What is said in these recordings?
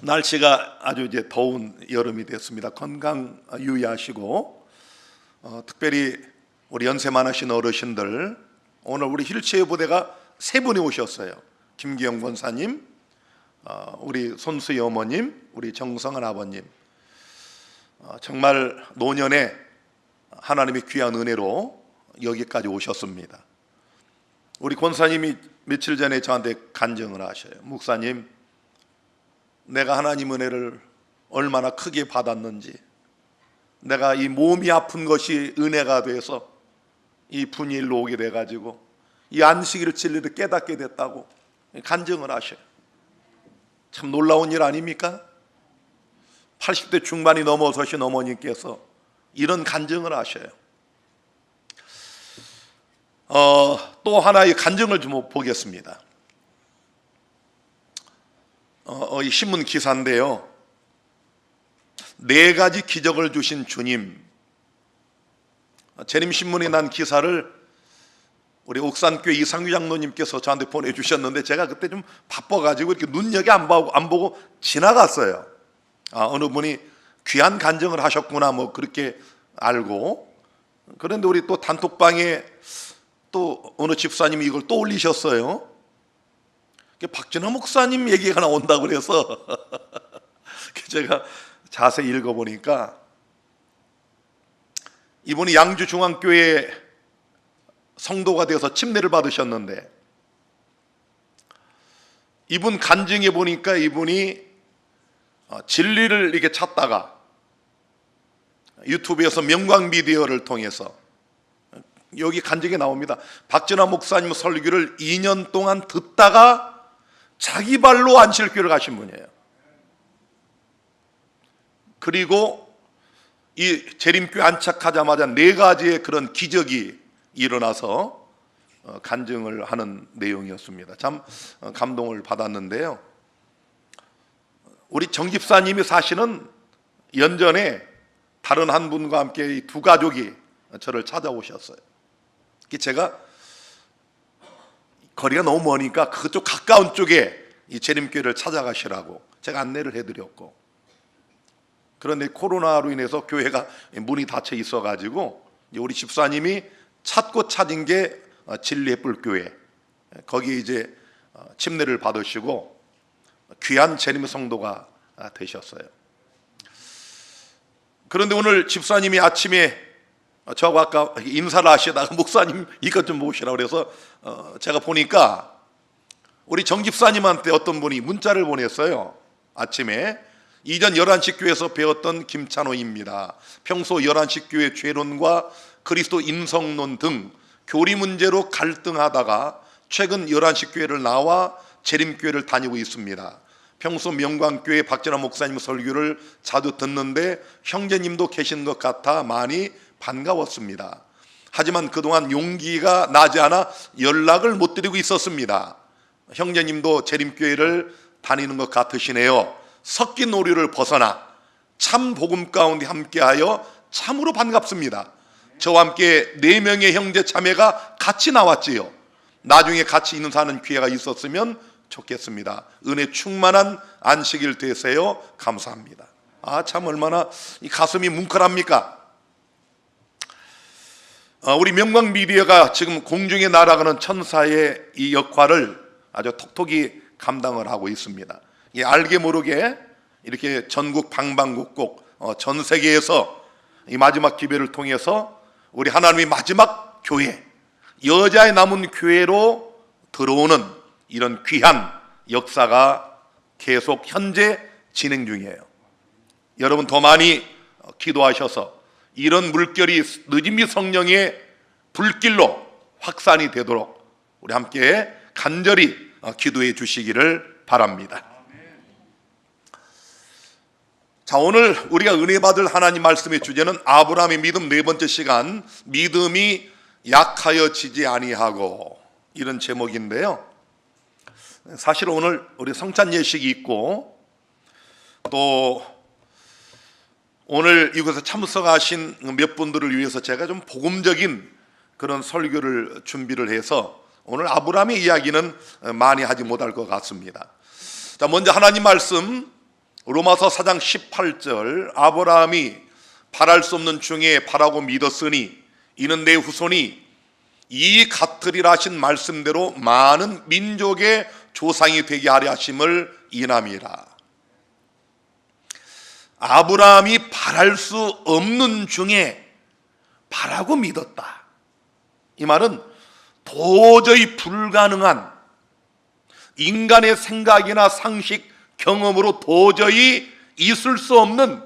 날씨가 아주 이제 더운 여름이 됐습니다. 건강 유의하시고 특별히 우리 연세 많으신 어르신들, 오늘 우리 휠체어 부대가 세 분이 오셨어요. 김기영 권사님, 우리 손수희 어머님, 우리 정성은 아버님. 정말 노년에 하나님의 귀한 은혜로 여기까지 오셨습니다. 우리 권사님이 며칠 전에 저한테 간증을 하셔요. 목사님, 내가 하나님 은혜를 얼마나 크게 받았는지, 내가 이 몸이 아픈 것이 은혜가 돼서 이 분일로 오게 돼가지고 이 안식일 진리를 깨닫게 됐다고 간증을 하셔요. 참 놀라운 일 아닙니까? 80대 중반이 넘어서신 어머님께서 이런 간증을 하셔요. 또 하나의 간증을 좀 보겠습니다. 이 신문 기사인데요, 4가지 기적을 주신 주님. 재림신문이 난 기사를 우리 옥산교회 이상규 장로님께서 저한테 보내주셨는데, 제가 그때 좀 바빠가지고 이렇게 눈여겨 안 보고 지나갔어요. 어느 분이 귀한 간증을 하셨구나 뭐 그렇게 알고. 그런데 우리 또 단톡방에 또 어느 집사님이 이걸 또 올리셨어요. 박진화 목사님 얘기가 나온다고 그래서 제가 자세히 읽어보니까 이분이 양주중앙교회 성도가 되어서 침례를 받으셨는데, 이분 간증해 보니까 이분이 진리를 이렇게 찾다가 유튜브에서 명광미디어를 통해서, 여기 간증에 나옵니다. 박진화 목사님 설교를 2년 동안 듣다가 자기 발로 안식일교회를 가신 분이에요. 그리고 이 재림교회 안착하자마자 4가지의 그런 기적이 일어나서 간증을 하는 내용이었습니다. 참 감동을 받았는데요, 우리 정 집사님이 사실은 연전에 다른 한 분과 함께 이 2가족이 저를 찾아오셨어요. 제가 거리가 너무 머니까 그쪽 가까운 쪽에 이 재림교회를 찾아가시라고 제가 안내를 해드렸고, 그런데 코로나로 인해서 교회가 문이 닫혀 있어가지고 우리 집사님이 찾고 찾은 게 진리의 뿔교회, 거기 이제 침례를 받으시고 귀한 재림 성도가 되셨어요. 그런데 오늘 집사님이 아침에 저하고 아까 인사를 하시다가 목사님 이것 좀 보시라고 그래서 제가 보니까 우리 정 집사님한테 어떤 분이 문자를 보냈어요. 아침에 이전 11시 교회에서 배웠던 김찬호입니다. 평소 11시 교회 죄론과 그리스도 인성론 등 교리 문제로 갈등하다가 최근 11시 교회를 나와 재림교회를 다니고 있습니다. 평소 명광교회 박진화 목사님 설교를 자주 듣는데 형제님도 계신 것 같아 많이 반가웠습니다. 하지만 그동안 용기가 나지 않아 연락을 못 드리고 있었습니다. 형제님도 재림교회를 다니는 것 같으시네요. 섞인 오류를 벗어나 참 복음 가운데 함께하여 참으로 반갑습니다. 저와 함께 4명의 형제 자매가 같이 나왔지요. 나중에 같이 인사하는 기회가 있었으면 좋겠습니다. 은혜 충만한 안식일 되세요. 감사합니다. 참 얼마나 이 가슴이 뭉클합니까? 우리 명광미디어가 지금 공중에 날아가는 천사의 이 역할을 아주 톡톡히 감당을 하고 있습니다. 알게 모르게 이렇게 전국 방방곡곡 전 세계에서 이 마지막 기회를 통해서 우리 하나님의 마지막 교회, 여자의 남은 교회로 들어오는 이런 귀한 역사가 계속 현재 진행 중이에요. 여러분 더 많이 기도하셔서 이런 물결이 느짐이 성령의 불길로 확산이 되도록 우리 함께 간절히 기도해 주시기를 바랍니다. 자, 오늘 우리가 은혜 받을 하나님 말씀의 주제는 아브라함의 믿음 4번째 시간, 믿음이 약하여지지 아니하고, 이런 제목인데요, 사실 오늘 우리 성찬 예식이 있고 또 오늘 이곳에 참석하신 몇 분들을 위해서 제가 좀 복음적인 그런 설교를 준비를 해서 오늘 아브라함의 이야기는 많이 하지 못할 것 같습니다. 자, 먼저 하나님 말씀 로마서 4장 18절 아브라함이 바랄 수 없는 중에 바라고 믿었으니 이는 내 후손이 이 같으리라 하신 말씀대로 많은 민족의 조상이 되게 하려 하심을 인함이라. 아브라함이 바랄 수 없는 중에 바라고 믿었다. 이 말은 도저히 불가능한, 인간의 생각이나 상식, 경험으로 도저히 있을 수 없는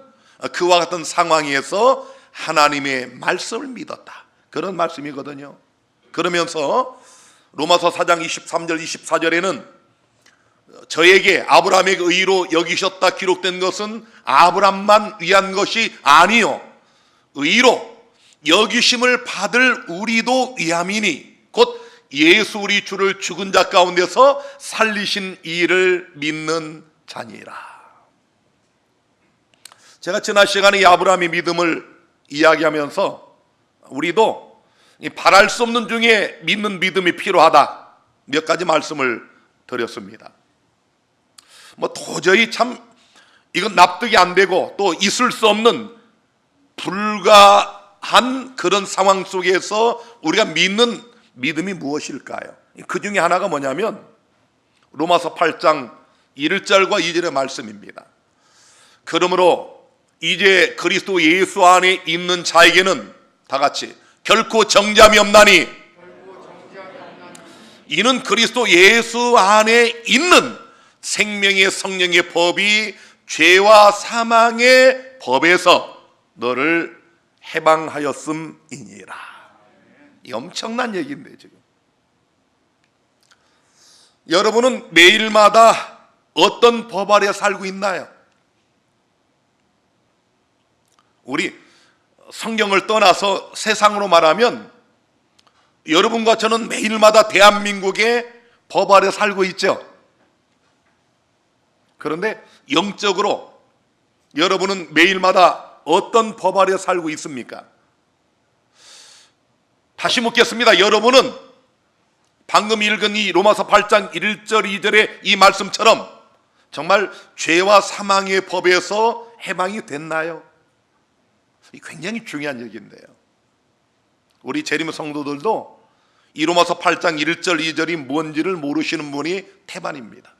그와 같은 상황에서 하나님의 말씀을 믿었다. 그런 말씀이거든요. 그러면서 로마서 4장 23절 24절에는 저에게 아브라함에게 의로 여기셨다 기록된 것은 아브라함만 위한 것이 아니요 의로 여기심을 받을 우리도 위함이니 곧 예수 우리 주를 죽은 자 가운데서 살리신 이를 믿는 자니라. 제가 지난 시간에 이 아브라함의 믿음을 이야기하면서 우리도 바랄 수 없는 중에 믿는 믿음이 필요하다, 몇 가지 말씀을 드렸습니다. 도저히 참 이건 납득이 안 되고 또 있을 수 없는 불가한 그런 상황 속에서 우리가 믿는 믿음이 무엇일까요? 그 중에 하나가 뭐냐면 로마서 8장 1절과 2절의 말씀입니다. 그러므로 이제 그리스도 예수 안에 있는 자에게는 다 같이 결코 정죄함이 없나니 이는 그리스도 예수 안에 있는 생명의 성령의 법이 죄와 사망의 법에서 너를 해방하였음이니라. 이 엄청난 얘기인데 지금 여러분은 매일마다 어떤 법 아래 살고 있나요? 우리 성경을 떠나서 세상으로 말하면 여러분과 저는 매일마다 대한민국의 법 아래 살고 있죠. 그런데 영적으로 여러분은 매일마다 어떤 법 아래 살고 있습니까? 다시 묻겠습니다. 여러분은 방금 읽은 이 로마서 8장 1절 2절의 이 말씀처럼 정말 죄와 사망의 법에서 해방이 됐나요? 굉장히 중요한 얘기인데요. 우리 재림 성도들도 이 로마서 8장 1절 2절이 뭔지를 모르시는 분이 태반입니다.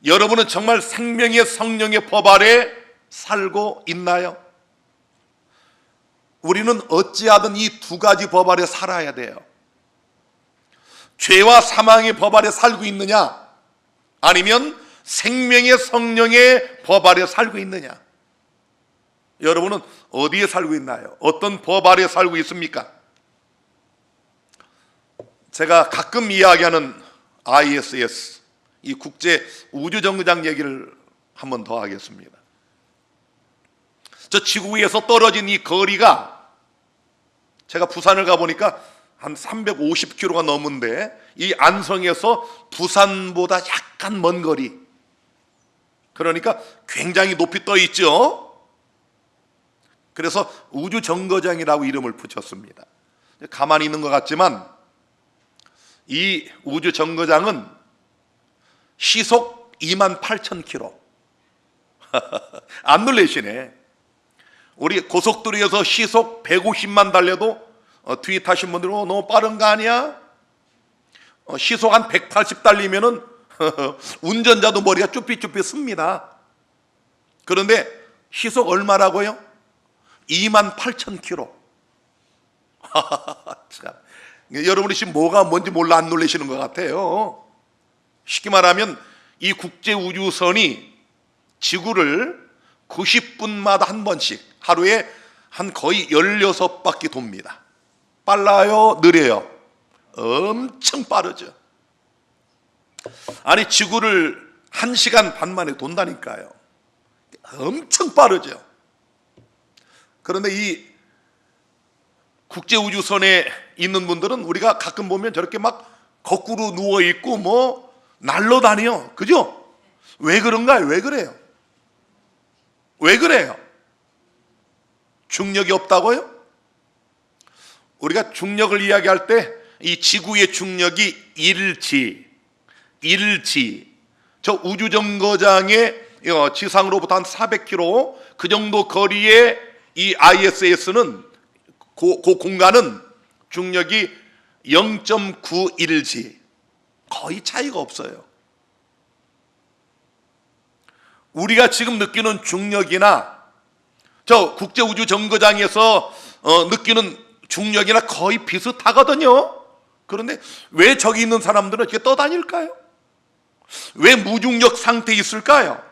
여러분은 정말 생명의 성령의 법 아래 살고 있나요? 우리는 어찌하든 이 두 가지 법 아래 살아야 돼요. 죄와 사망의 법 아래 살고 있느냐, 아니면 생명의 성령의 법 아래 살고 있느냐. 여러분은 어디에 살고 있나요? 어떤 법 아래 살고 있습니까? 제가 가끔 이야기하는 ISS, 이 국제 우주정거장 얘기를 한 번 더 하겠습니다. 저 지구 위에서 떨어진 이 거리가, 제가 부산을 가보니까 한 350km가 넘은데 이 안성에서 부산보다 약간 먼 거리, 그러니까 굉장히 높이 떠 있죠. 그래서 우주정거장이라고 이름을 붙였습니다. 가만히 있는 것 같지만 이 우주정거장은 시속 28,000km. 안 놀라시네. 우리 고속도로에서 시속 150만 달려도 뒤에 타신 분들은 너무 빠른 거 아니야? 시속 한 180 달리면은 운전자도 머리가 쭈삣쭈삣 씁니다. 그런데 시속 얼마라고요? 28,000km. 참. 여러분이 지금 뭐가 뭔지 몰라 안 놀라시는 것 같아요. 쉽게 말하면 이 국제우주선이 지구를 90분마다 한 번씩 하루에 한 거의 16바퀴 돕니다. 빨라요? 느려요? 엄청 빠르죠. 아니 지구를 1시간 반 만에 돈다니까요. 엄청 빠르죠. 그런데 이 국제우주선에 있는 분들은 우리가 가끔 보면 저렇게 막 거꾸로 누워있고 뭐 날아다녀. 그죠? 왜 그런가요? 왜 그래요? 왜 그래요? 중력이 없다고요? 우리가 중력을 이야기할 때 이 지구의 중력이 일지, 저 우주정거장의 지상으로부터 한 400km 그 정도 거리에 이 ISS는 그 공간은 중력이 0.91G, 거의 차이가 없어요. 우리가 지금 느끼는 중력이나 저 국제우주정거장에서 느끼는 중력이나 거의 비슷하거든요. 그런데 왜 저기 있는 사람들은 이렇게 떠다닐까요? 왜 무중력 상태에 있을까요?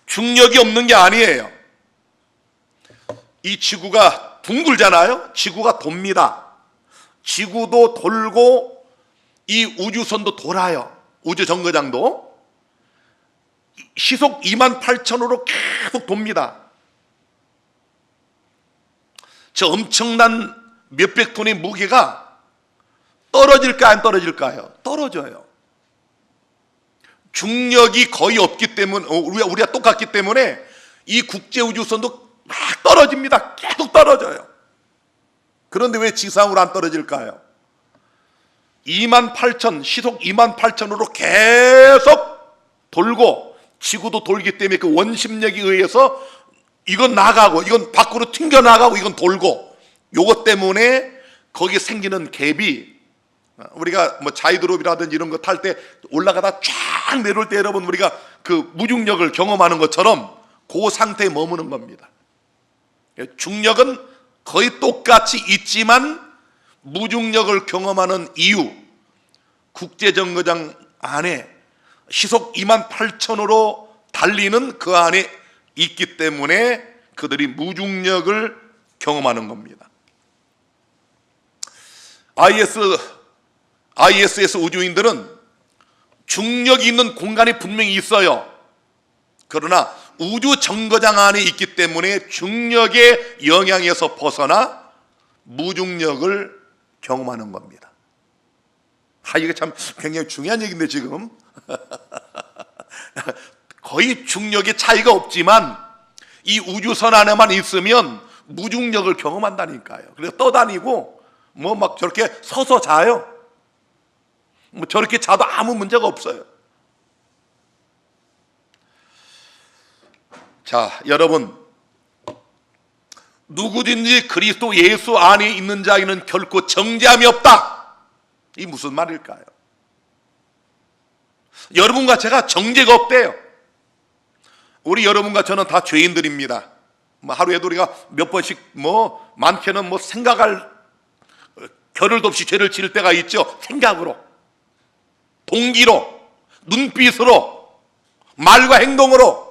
중력이 없는 게 아니에요. 이 지구가 둥글잖아요. 지구가 돕니다. 지구도 돌고 이 우주선도 돌아요. 우주정거장도 시속 28,000으로 계속 돕니다. 저 엄청난 몇백 톤의 무게가 떨어질까 안 떨어질까요? 떨어져요. 중력이 거의 없기 때문에, 우리가 똑같기 때문에 이 국제우주선도 막 떨어집니다. 계속 떨어져요. 그런데 왜 지상으로 안 떨어질까요? 28,000, 시속 28,000으로 계속 돌고 지구도 돌기 때문에 그 원심력에 의해서 이건 나가고 이건 밖으로 튕겨 나가고 이건 돌고, 요것 때문에 거기에 생기는 갭이, 우리가 뭐 자이드롭이라든지 이런 거 탈 때 올라가다 쫙 내려올 때 여러분 우리가 그 무중력을 경험하는 것처럼 그 상태에 머무는 겁니다. 중력은 거의 똑같이 있지만 무중력을 경험하는 이유, 국제정거장 안에 시속 28,000으로 달리는 그 안에 있기 때문에 그들이 무중력을 경험하는 겁니다. ISS 우주인들은 중력이 있는 공간이 분명히 있어요. 그러나 우주 정거장 안에 있기 때문에 중력의 영향에서 벗어나 무중력을 경험하는 겁니다. 이게 참 굉장히 중요한 얘기인데 지금 거의 중력의 차이가 없지만 이 우주선 안에만 있으면 무중력을 경험한다니까요. 그래서 떠다니고 뭐 막 저렇게 서서 자요. 뭐 저렇게 자도 아무 문제가 없어요. 자, 여러분, 누구든지 그리스도 예수 안에 있는 자에는 결코 정죄함이 없다. 이 무슨 말일까요? 여러분과 제가 정죄가 없대요. 우리 여러분과 저는 다 죄인들입니다. 뭐 하루에도 우리가 몇 번씩 뭐 많게는 뭐 생각할 겨를도 없이 죄를 지을 때가 있죠. 생각으로, 동기로, 눈빛으로, 말과 행동으로.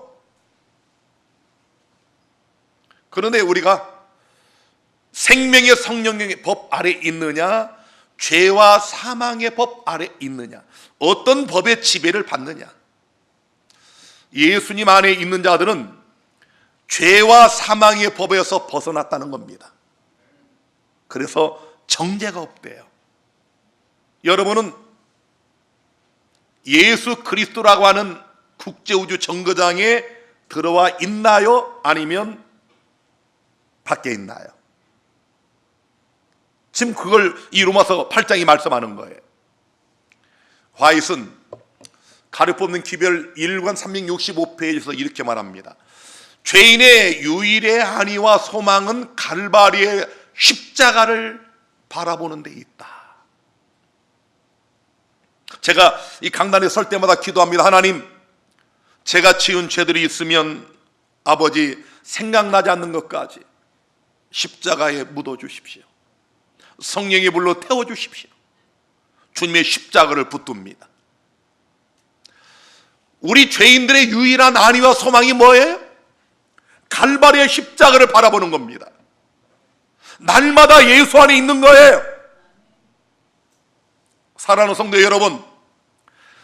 그런데 우리가 생명의 성령의 법 아래 있느냐, 죄와 사망의 법 아래 있느냐, 어떤 법의 지배를 받느냐. 예수님 안에 있는 자들은 죄와 사망의 법에서 벗어났다는 겁니다. 그래서 정죄가 없대요. 여러분은 예수 그리스도라고 하는 국제우주 정거장에 들어와 있나요? 아니면 밖에 있나요? 지금 그걸 이 로마서 8장이 말씀하는 거예요. 화이트는 가르뽑는 기별 1권 365페이지에서 이렇게 말합니다. 죄인의 유일의 한의와 소망은 갈바리의 십자가를 바라보는 데 있다. 제가 이 강단에 설 때마다 기도합니다. 하나님, 제가 지은 죄들이 있으면 아버지 생각나지 않는 것까지 십자가에 묻어주십시오. 성령의 불로 태워주십시오. 주님의 십자가를 붙듭니다. 우리 죄인들의 유일한 안위와 소망이 뭐예요? 갈바리의 십자가를 바라보는 겁니다. 날마다 예수 안에 있는 거예요. 사랑하는 성도 여러분,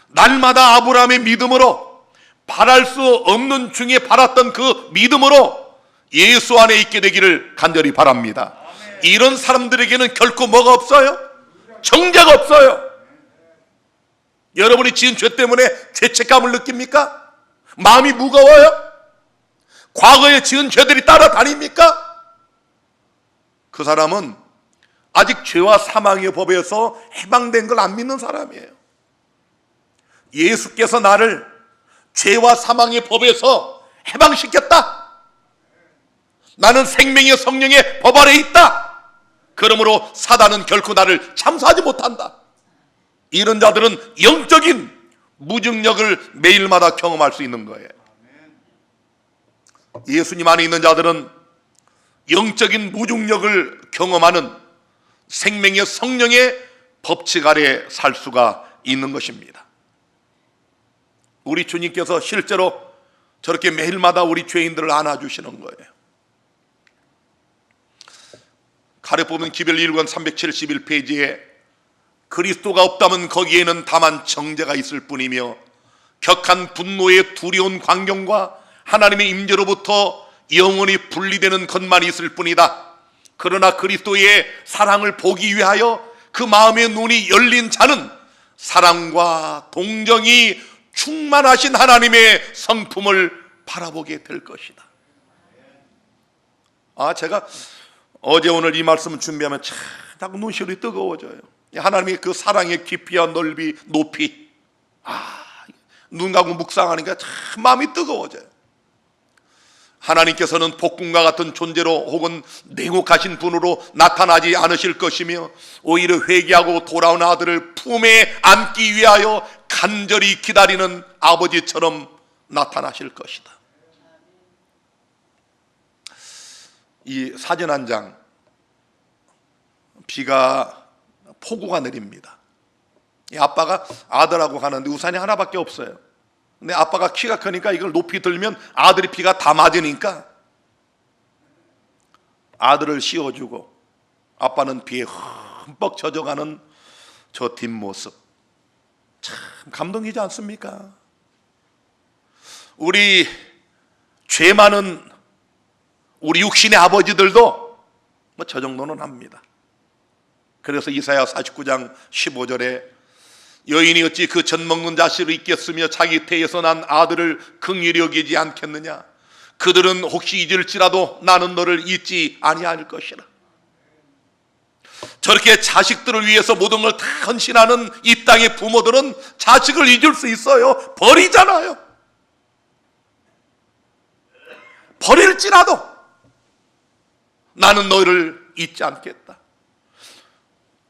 날마다 아브라함의 믿음으로, 바랄 수 없는 중에 바랐던 그 믿음으로 예수 안에 있게 되기를 간절히 바랍니다. 이런 사람들에게는 결코 뭐가 없어요? 정죄가 없어요. 여러분이 지은 죄 때문에 죄책감을 느낍니까? 마음이 무거워요? 과거에 지은 죄들이 따라다닙니까? 그 사람은 아직 죄와 사망의 법에서 해방된 걸 안 믿는 사람이에요. 예수께서 나를 죄와 사망의 법에서 해방시켰다. 나는 생명의 성령의 법 아래 있다. 그러므로 사단은 결코 나를 참수하지 못한다. 이런 자들은 영적인 무중력을 매일마다 경험할 수 있는 거예요. 예수님 안에 있는 자들은 영적인 무중력을 경험하는 생명의 성령의 법칙 아래 살 수가 있는 것입니다. 우리 주님께서 실제로 저렇게 매일마다 우리 죄인들을 안아주시는 거예요. 가려 뽑은 기별 1권 371페이지에 그리스도가 없다면 거기에는 다만 정죄가 있을 뿐이며 격한 분노의 두려운 광경과 하나님의 임재로부터 영원히 분리되는 것만 있을 뿐이다. 그러나 그리스도의 사랑을 보기 위하여 그 마음의 눈이 열린 자는 사랑과 동정이 충만하신 하나님의 성품을 바라보게 될 것이다. 제가 어제 오늘 이 말씀을 준비하면 참 자꾸 눈시울이 뜨거워져요. 하나님의 그 사랑의 깊이와 넓이, 높이, 눈 감고 묵상하니까 참 마음이 뜨거워져요. 하나님께서는 폭군과 같은 존재로 혹은 냉혹하신 분으로 나타나지 않으실 것이며 오히려 회개하고 돌아온 아들을 품에 안기 위하여 간절히 기다리는 아버지처럼 나타나실 것이다. 이 사진 한 장, 폭우가 내립니다. 이 아빠가 아들하고 가는데 우산이 하나밖에 없어요. 근데 아빠가 키가 크니까 이걸 높이 들면 아들이 비가 다 맞으니까 아들을 씌워주고 아빠는 비에 흠뻑 젖어가는 저 뒷모습, 참 감동이지 않습니까? 우리 죄 많은 우리 육신의 아버지들도 저 정도는 합니다. 그래서 이사야 49장 15절에 여인이 어찌 그 젖먹는 자식을 잊겠으며 자기 태에서 난 아들을 긍휼히 여기지 않겠느냐. 그들은 혹시 잊을지라도 나는 너를 잊지 아니할 것이라. 저렇게 자식들을 위해서 모든 걸 다 헌신하는 이 땅의 부모들은 자식을 잊을 수 있어요. 버리잖아요. 버릴지라도 나는 너를 잊지 않겠다.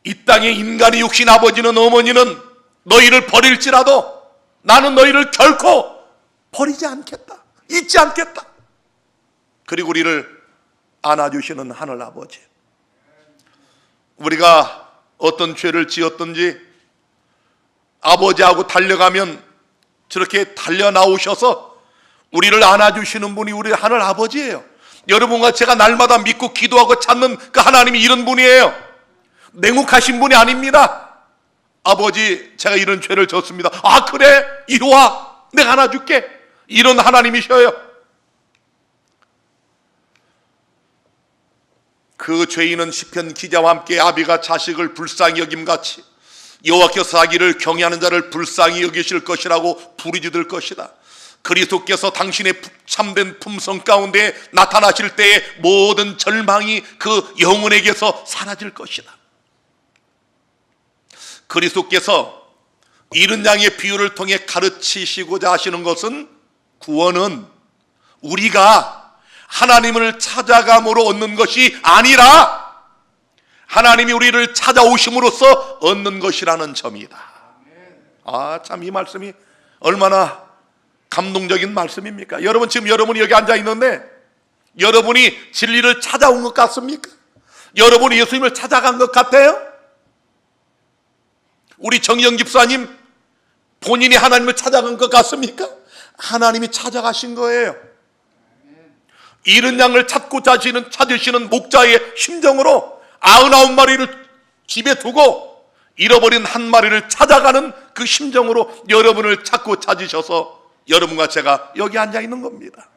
이 땅의 인간의 육신 아버지는, 어머니는 너희를 버릴지라도 나는 너희를 결코 버리지 않겠다. 잊지 않겠다. 그리고 우리를 안아주시는 하늘 아버지, 우리가 어떤 죄를 지었든지 아버지하고 달려가면 저렇게 달려 나오셔서 우리를 안아주시는 분이 우리 하늘 아버지예요. 여러분과 제가 날마다 믿고 기도하고 찾는 그 하나님이 이런 분이에요. 냉혹하신 분이 아닙니다. 아버지, 제가 이런 죄를 졌습니다. 그래, 이리 와, 내가 안아줄게. 이런 하나님이셔요. 그 죄인은 시편 기자와 함께 아비가 자식을 불쌍히 여김같이 여호와께서 자기를 경외하는 자를 불쌍히 여기실 것이라고 부르짖을 것이다. 그리스도께서 당신의 참된 품성 가운데 나타나실 때에 모든 절망이 그 영혼에게서 사라질 것이다. 그리스도께서 이른 양의 비유를 통해 가르치시고자 하시는 것은, 구원은 우리가 하나님을 찾아감으로 얻는 것이 아니라 하나님이 우리를 찾아오심으로써 얻는 것이라는 점이다. 참 이 말씀이 얼마나 감동적인 말씀입니까? 여러분, 지금 여러분이 여기 앉아 있는데 여러분이 진리를 찾아온 것 같습니까? 여러분이 예수님을 찾아간 것 같아요? 우리 정영 집사님 본인이 하나님을 찾아간 것 같습니까? 하나님이 찾아가신 거예요. 잃은 양을 찾으시는 목자의 심정으로 99마리를 집에 두고 잃어버린 한 마리를 찾아가는 그 심정으로 여러분을 찾고 찾으셔서 여러분과 제가 여기 앉아 있는 겁니다.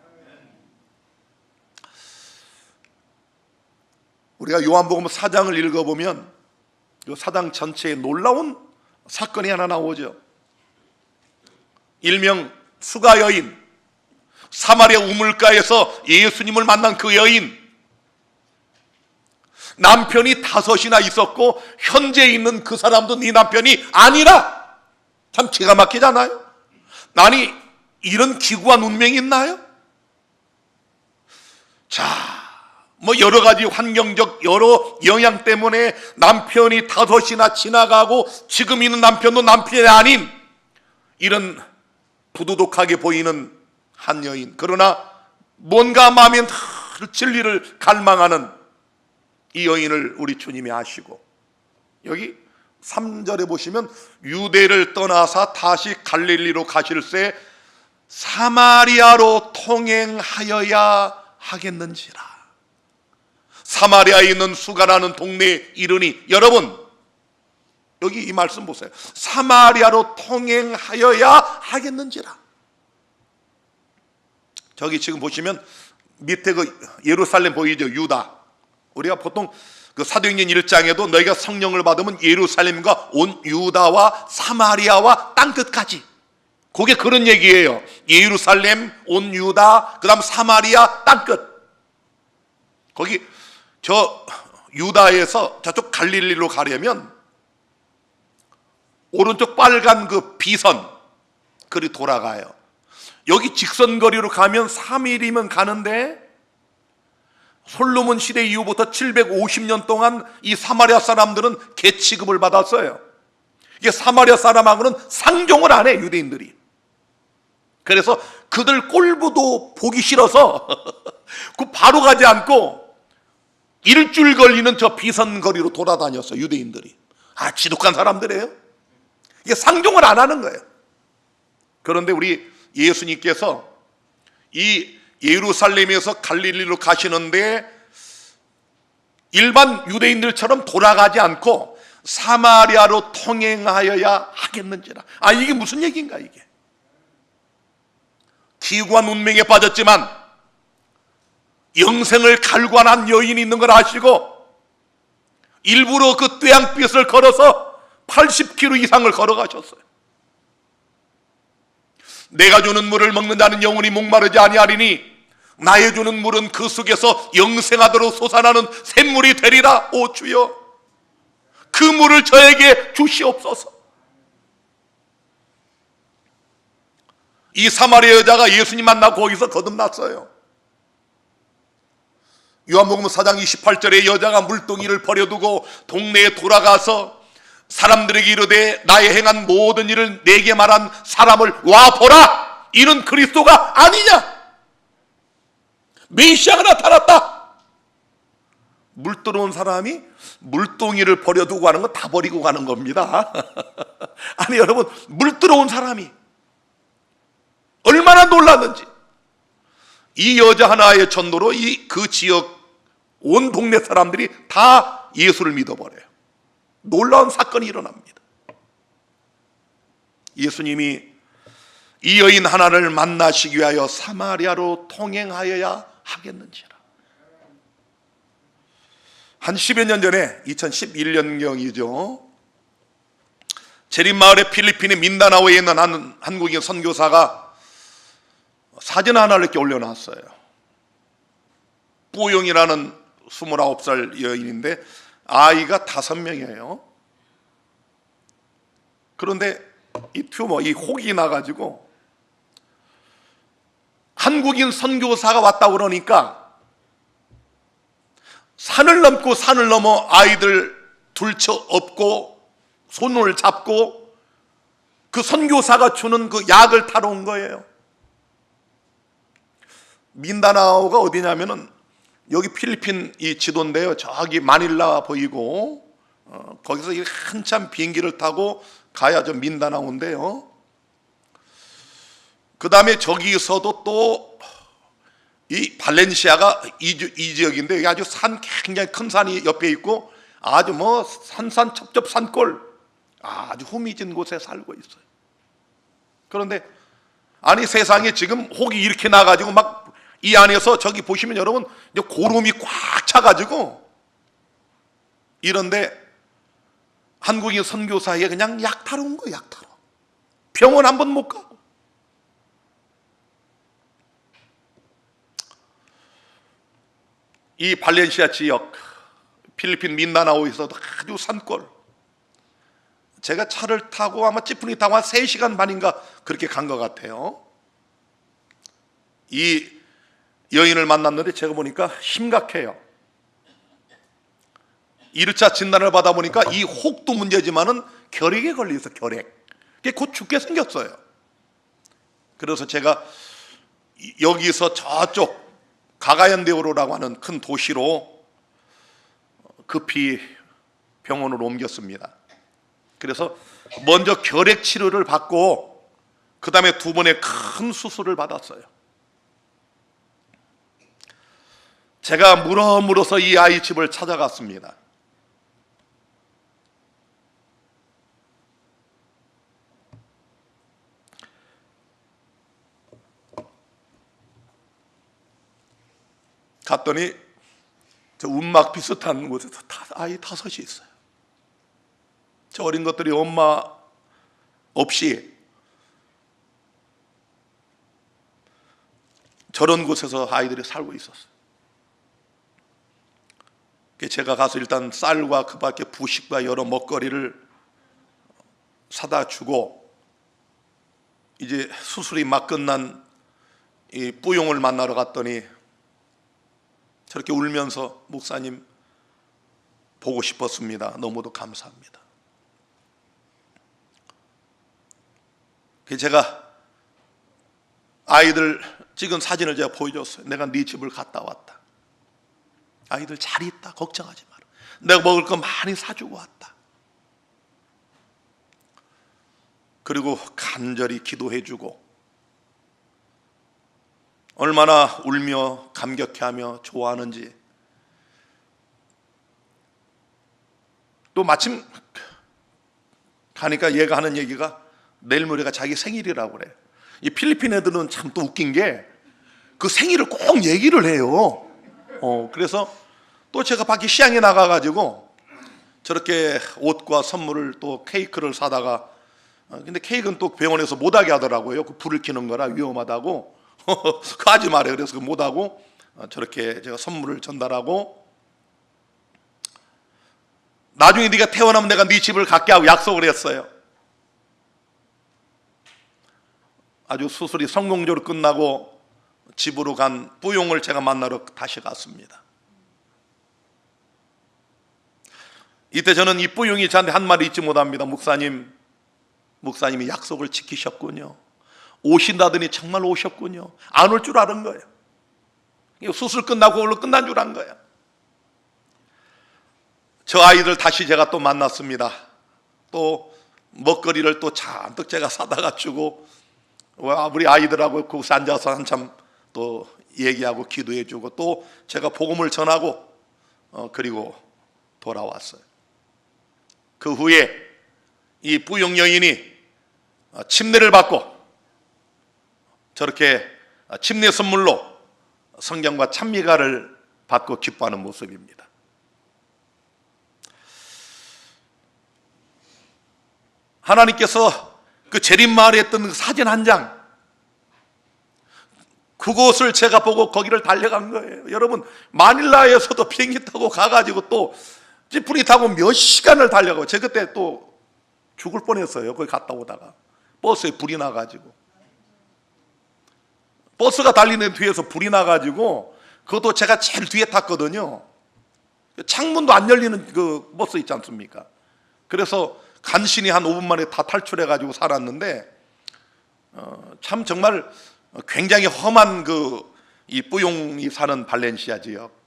우리가 요한복음 4장을 읽어보면 이 4장 전체에 놀라운 사건이 하나 나오죠. 일명 수가 여인, 사마리아 우물가에서 예수님을 만난 그 여인, 남편이 5이나 있었고 현재 있는 그 사람도 네 남편이 아니라 참 기가 막히잖아요. 아니 이런 기구한 운명이 있나요? 자, 뭐 여러 가지 환경적 여러 영향 때문에 남편이 5이나 지나가고 지금 있는 남편도 남편이 아닌 이런 부도덕하게 보이는 한 여인, 그러나 뭔가 마음에 늘 진리를 갈망하는 이 여인을 우리 주님이 아시고, 여기 3절에 보시면 유대를 떠나서 다시 갈릴리로 가실새 사마리아로 통행하여야 하겠는지라. 사마리아에 있는 수가라는 동네에 이르니, 여러분 여기 이 말씀 보세요. 사마리아로 통행하여야 하겠는지라. 저기 지금 보시면 밑에 그 예루살렘 보이죠? 유다. 우리가 보통 그 사도행전 1장에도 너희가 성령을 받으면 예루살렘과 온 유다와 사마리아와 땅끝까지, 그게 그런 얘기예요. 예루살렘, 온 유다, 그 다음 사마리아, 땅끝. 거기 저 유다에서 저쪽 갈릴리로 가려면 오른쪽 빨간 그 비선 그리 돌아가요. 여기 직선거리로 가면 3일이면 가는데, 솔로몬 시대 이후부터 750년 동안 이 사마리아 사람들은 계치급을 받았어요. 이게 사마리아 사람하고는 상종을 안 해, 유대인들이. 그래서 그들 꼴보도 보기 싫어서 그 바로 가지 않고 일주일 걸리는 저 비선거리로 돌아다녔어요, 유대인들이. 아, 지독한 사람들이에요. 이게 상종을 안 하는 거예요. 그런데 우리 예수님께서 이 예루살렘에서 갈릴리로 가시는데 일반 유대인들처럼 돌아가지 않고 사마리아로 통행하여야 하겠는지라. 아, 이게 무슨 얘기인가 이게. 기구한 운명에 빠졌지만 영생을 갈구한 여인이 있는 걸 아시고 일부러 그 뙤양빛을 걸어서 80km 이상을 걸어가셨어요. 내가 주는 물을 먹는 자는 영원히 목마르지 아니하리니 나의 주는 물은 그 속에서 영생하도록 솟아나는 샘물이 되리라. 오 주여, 그 물을 저에게 주시옵소서. 이 사마리아 여자가 예수님 만나고 거기서 거듭났어요. 요한복음 4장 28절에 여자가 물동이를 버려두고 동네에 돌아가서 사람들에게 이르되 나의 행한 모든 일을 내게 말한 사람을 와 보라, 이는 그리스도가 아니냐, 메시아가 나타났다. 물 들어온 사람이 물동이를 버려두고 가는 건 다 버리고 가는 겁니다. 아니 여러분, 물 들어온 사람이 얼마나 놀랐는지. 이 여자 하나의 전도로 그 지역 온 동네 사람들이 다 예수를 믿어버려요. 놀라운 사건이 일어납니다. 예수님이 이 여인 하나를 만나시기 위하여 사마리아로 통행하여야 하겠는지라. 한 10여 년 전에 2011년경이죠. 제림마을의 필리핀의 민다나오에 있는 한국인 선교사가 사진 하나를 이렇게 올려놨어요. 뿌용이라는 29살 여인인데 아이가 5명이에요. 그런데 이 튜머, 이 혹이 나가지고 한국인 선교사가 왔다 그러니까 산을 넘고 산을 넘어 아이들 둘쳐 업고 손을 잡고 그 선교사가 주는 그 약을 타러 온 거예요. 민다나오가 어디냐면은 여기 필리핀 이 지도인데요. 저기 마닐라 보이고 거기서 한참 비행기를 타고 가야 저 민다나오인데요. 그 다음에 저기서도 또 이 발렌시아가 이 지역인데 여기 아주 산, 굉장히 큰 산이 옆에 있고 아주 뭐 산산첩첩 산골, 아주 후미진 곳에 살고 있어요. 그런데 아니 세상에 지금 혹이 이렇게 나가지고 막 이 안에서 저기 보시면 여러분 이제 고름이 꽉 차가지고 이런데 한국인 선교사에 그냥 약 타러 온 거예요. 약 타러. 병원 한 번 못 가고. 이 발렌시아 지역 필리핀 민다나오에서도 아주 산골, 제가 차를 타고 아마 찌푸니 타고 한 3시간 반인가 그렇게 간 것 같아요. 이 여인을 만났는데 제가 보니까 심각해요. 1차 진단을 받아보니까 이 혹도 문제지만은 결핵에 걸려서 결핵. 그게 곧 죽게 생겼어요. 그래서 제가 여기서 저쪽 가가연대로라고 하는 큰 도시로 급히 병원으로 옮겼습니다. 그래서 먼저 결핵 치료를 받고 그 다음에 2번의 큰 수술을 받았어요. 제가 물어서 이 아이 집을 찾아갔습니다. 갔더니 저 움막 비슷한 곳에서 아이 5이 있어요. 저 어린 것들이 엄마 없이 저런 곳에서 아이들이 살고 있었어요. 제가 가서 일단 쌀과 그 밖에 부식과 여러 먹거리를 사다 주고 이제 수술이 막 끝난 이 뿌용을 만나러 갔더니 저렇게 울면서 목사님 보고 싶었습니다. 너무도 감사합니다. 제가 아이들 찍은 사진을 제가 보여줬어요. 내가 네 집을 갔다 왔다. 아이들 잘 있다. 걱정하지 마라. 내가 먹을 거 많이 사주고 왔다. 그리고 간절히 기도해주고 얼마나 울며 감격해하며 좋아하는지. 또 마침 가니까 얘가 하는 얘기가 내일 모레가 자기 생일이라고 그래요. 이 필리핀 애들은 참 또 웃긴 게 그 생일을 꼭 얘기를 해요. 그래서 또 제가 밖에 시장에 나가가지고 저렇게 옷과 선물을 또 케이크를 사다가 근데 케이크는 또 병원에서 못하게 하더라고요. 그 불을 켜는 거라 위험하다고. 그거 하지 말아요. 그래서 못하고 저렇게 제가 선물을 전달하고 나중에 네가 태어나면 내가 네 집을 갖게 하고 약속을 했어요. 아주 수술이 성공적으로 끝나고 집으로 간 뿌용을 제가 만나러 다시 갔습니다. 이때 저는 이 뿌용이 저한테 한 말이 잊지 못합니다. 목사님이 약속을 지키셨군요. 오신다더니 정말 오셨군요. 안 올 줄 아는 거예요. 수술 끝나고 그걸로 끝난 줄 안 거예요. 저 아이들 다시 제가 또 만났습니다. 또 먹거리를 또 잔뜩 제가 사다가 주고 우리 아이들하고 거기서 앉아서 한참 또 얘기하고 기도해 주고 또 제가 복음을 전하고 그리고 돌아왔어요. 그 후에 이 뿌용 여인이 침례를 받고 저렇게 침례 선물로 성경과 찬미가를 받고 기뻐하는 모습입니다. 하나님께서 그 재림마을에 했던 그 사진 한 장, 그곳을 제가 보고 거기를 달려간 거예요. 여러분, 마닐라에서도 비행기 타고 가가지고 또 찌푸리 타고 몇 시간을 달려가고, 제가 그때 또 죽을 뻔했어요. 거기 갔다 오다가 버스에 불이 나가지고, 버스가 달리는 뒤에서 불이 나가지고 그것도 제가 제일 뒤에 탔거든요. 창문도 안 열리는 그 버스 있지 않습니까? 그래서 간신히 한 5분 만에 다 탈출해가지고 살았는데 참 정말 굉장히 험한 이 뿌용이 사는 발렌시아 지역,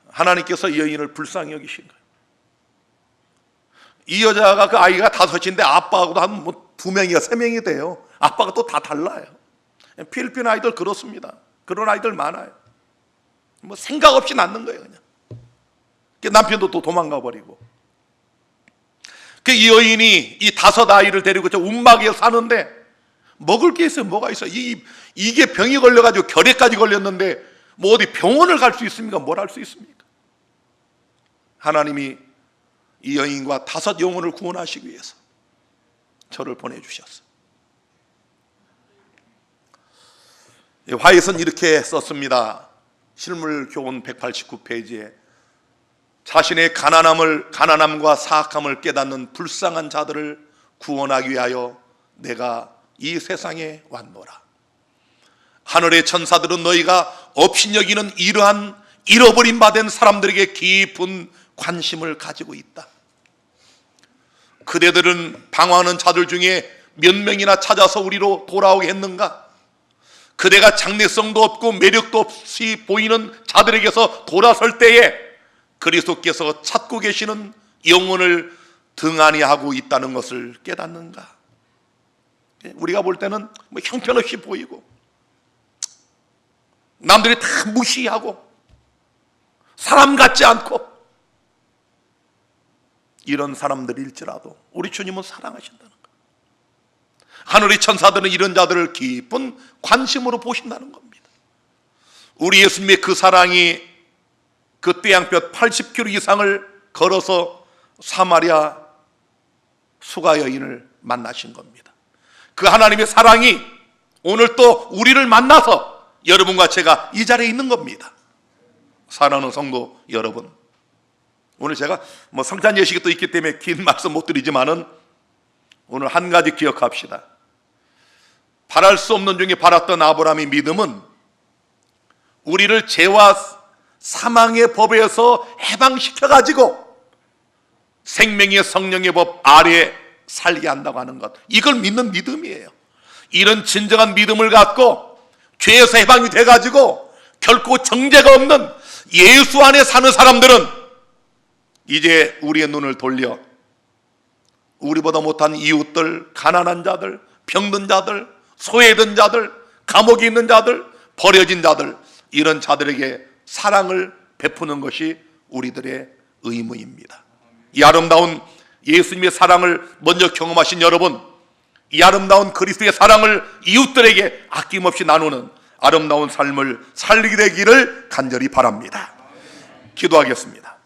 하나님께서 이 여인을 불쌍히 여기신 거예요. 이 여자가 그 아이가 5인데 아빠하고도 한 2명이나 3명이 돼요. 아빠가 또 다 달라요. 필리핀 아이들 그렇습니다. 그런 아이들 많아요. 생각 없이 낳는 거예요. 그냥 남편도 또 도망가 버리고. 이 여인이 이 5 아이를 데리고 저 움막에 사는데 먹을 게 있어요. 뭐가 있어요? 이게 병이 걸려가지고 결핵까지 걸렸는데 뭐 어디 병원을 갈 수 있습니까? 뭘 할 수 있습니까? 하나님이 이 여인과 5 영혼을 구원하시기 위해서 저를 보내주셨어요. 화에서는 이렇게 썼습니다. 실물 교훈 189페이지에 자신의 가난함과 사악함을 깨닫는 불쌍한 자들을 구원하기 위하여 내가 이 세상에 왔노라. 하늘의 천사들은 너희가 업신여기는 이러한 잃어버린 바 된 사람들에게 깊은 관심을 가지고 있다. 그대들은 방황하는 자들 중에 몇 명이나 찾아서 우리로 돌아오게 했는가? 그대가 장래성도 없고 매력도 없이 보이는 자들에게서 돌아설 때에 그리스도께서 찾고 계시는 영혼을 등한히 하고 있다는 것을 깨닫는가? 우리가 볼 때는 뭐 형편없이 보이고 남들이 다 무시하고 사람 같지 않고 이런 사람들일지라도 우리 주님은 사랑하신다는 거예요. 하늘의 천사들은 이런 자들을 깊은 관심으로 보신다는 겁니다. 우리 예수님의 그 사랑이 그 태양볕 80km 이상을 걸어서 사마리아 수가 여인을 만나신 겁니다. 그 하나님의 사랑이 오늘 또 우리를 만나서 여러분과 제가 이 자리에 있는 겁니다. 사랑하는 성도 여러분, 오늘 제가 성찬 예식이 또 있기 때문에 긴 말씀 못 드리지만은 오늘 한 가지 기억합시다. 바랄 수 없는 중에 바랐던 아브라함의 믿음은 우리를 죄와 사망의 법에서 해방시켜가지고 생명의 성령의 법 아래에 살게 한다고 하는 것, 이걸 믿는 믿음이에요. 이런 진정한 믿음을 갖고 죄에서 해방이 돼가지고 결코 정죄가 없는 예수 안에 사는 사람들은 이제 우리의 눈을 돌려 우리보다 못한 이웃들, 가난한 자들, 병든 자들, 소외된 자들, 감옥에 있는 자들, 버려진 자들, 이런 자들에게 사랑을 베푸는 것이 우리들의 의무입니다. 이 아름다운 예수님의 사랑을 먼저 경험하신 여러분, 이 아름다운 그리스도의 사랑을 이웃들에게 아낌없이 나누는 아름다운 삶을 살리게 되기를 간절히 바랍니다. 기도하겠습니다.